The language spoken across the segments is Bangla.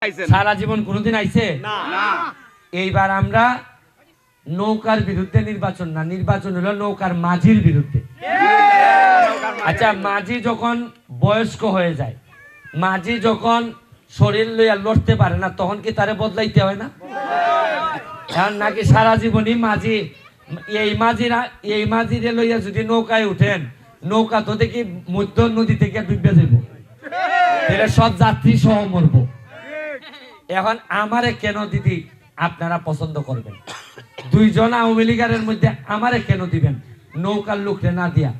সারা জীবন কোনোদিন আইছে না। এইবার আমরা নৌকার বিরুদ্ধে নির্বাচন না, নির্বাচন হলো নৌকার মাঝির বিরুদ্ধে। আচ্ছা, মাঝি যখন বয়স্ক হয়ে যায়, মাঝি যখন শরীর লইয়া লড়তে পারে না, তখন কি তারে বদলাইতে হয় না? এখন নাকি সারা জীবনই মাঝি, এই মাঝিরে লইয়া যদি নৌকায় উঠেন, নৌকা তো দেখি মধ্য নদী থেকে ডুবে যাব, তাহলে সব যাত্রী সহ মরবো। এখন আমারে কেন দিদি আপনারা পছন্দ করবেন? দুইজন আওয়ামী লীগের মধ্যে আমারে কেন দিবেন? নৌকার লোকরে না দিয়া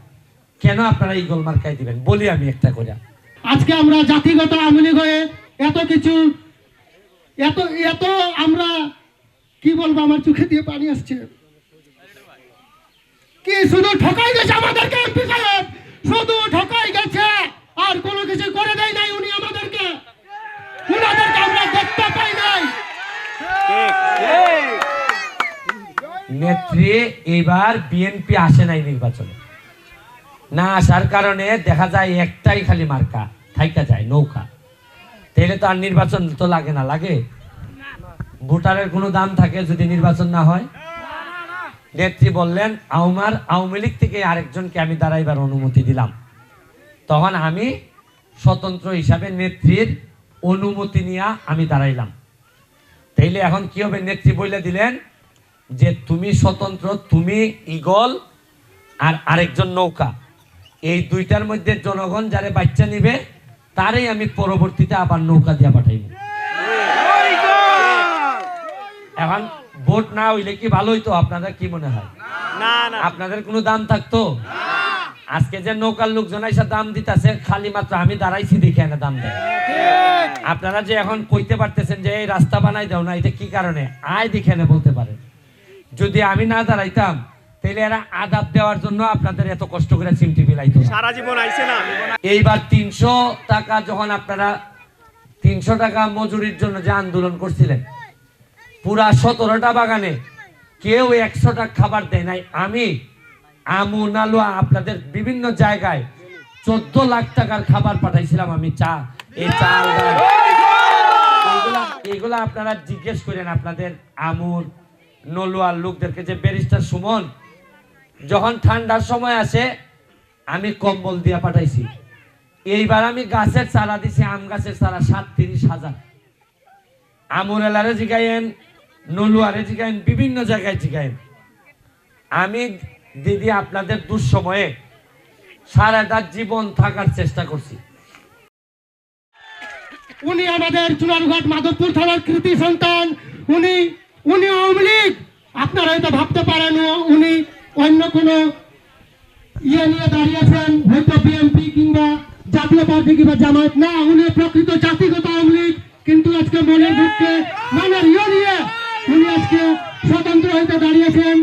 কেন আপনারা এই গোল মার্কায় দিবেন? বলি আমি একটা করে। আজকে আমরা জাতিগত আওয়ামী লীগ হয়ে এত কিছু এত আমরা কি বলবো, আমার চোখে দিয়ে পানি আসছে। কি শুধু ঠকাই গেছে আমাদেরকে, এমপি সাহেব শুধু ঠকাই গেছে, আর কোনো কিছু করে দেয় নাই উনি আমাদেরকে। উনাদেরকে আমরা দেখতে পাই নাই। নেত্রী এবার বিএনপি আসে নাই নির্বাচনে, না আসার কারণে দেখা যায় একটাই খালি মার্কা থাইকা যায়, নৌকা। তাহলে তো আর নির্বাচন তো লাগে না, লাগে? ভোটারের কোনো দাম থাকে যদি নির্বাচন না হয়? নেত্রী বললেন আওয়ামী লীগ থেকে আরেকজনকে আমি দাঁড়াইবার অনুমতি দিলাম। তখন আমি স্বতন্ত্র হিসাবে নেত্রীর অনুমতি নিয়ে আমি দাঁড়াইলাম। তাইলে এখন কি হবে? নেত্রী বলে দিলেন যে তুমি স্বতন্ত্র, তুমি ঈগল আর আরেকজন নৌকা, এই দুইটার মধ্যে জনগণ যারে বাচ্চা নিবে তারই আমি পরবর্তীতে আবার নৌকা দিয়া পাঠাইব। এখন ভোট না হইলে কি ভালো হইতো? আপনাদের কি মনে হয়? আপনাদের কোনো দাম থাকতো? আজকে যে নৌকার লোকজন এসে দাম দিতেছে, খালি মাত্র আমি দাঁড়াইছি দেখে না দাম দেয়। আপনারা যে এখন কইতে পারতেছেন যে এই রাস্তা বানাই দাও না, এটা কি কারণে? আয় দেখে না বলতে পারে। যদি আমি না দাঁড়াইতাম তাহলে এরা আদাব দেওয়ার জন্য আপনাদের এত কষ্ট করে চিমটি বিলাইতো সারা জীবন আইছে না। এইবার 300 টাকা যখন আপনারা 300 টাকা মজুরির জন্য যে আন্দোলন করছিলেন, পুরা 17টা বাগানে কেউ 100 টাকা খাবার দেয় নাই। আমি আমুনালুয়া আপনাদের বিভিন্ন জায়গায় 14 লাখ টাকার খাবার পাঠাইছিলাম। আমি এই চাল এগুলা আপনারা জিজ্ঞেস করেন আপনাদের আমুর নলুয়ার লোকদেরকে, যে ব্যারিস্টার সুমন যখন ঠান্ডার সময় আসে আমি কম্বল দিয়া পাঠাইছি। এইবার আমি গাছের চারা দিছি, আম গাছের চারা 37,000। আমুর এলারে জিগাইন, নলুয়ারে জিগাইন, বিভিন্ন জায়গায় জিগাইন। আমি দিদি আপনাদের দুঃসময়ে সারাটা জীবন থাকার চেষ্টা করছি। উনি আমাদের চুনারঘাট মাধবপুর থানার কৃতি সন্তান। উনি আওয়ামী লীগ, আপনারা হয়তো ভাবতে পারেন উনি অন্য কোনো ইয়ে নিয়ে দাঁড়িয়েছেন, হয়তো বিএনপি কিংবা জাতীয় পার্টি কিংবা জামায়াত। না, উনি প্রকৃত জাতিগত আওয়ামী লীগ। কিন্তু আজকে মনের দুঃখে, মনের ইয়ে নিয়ে উনি আজকে স্বতন্ত্র হইতে দাঁড়িয়েছেন।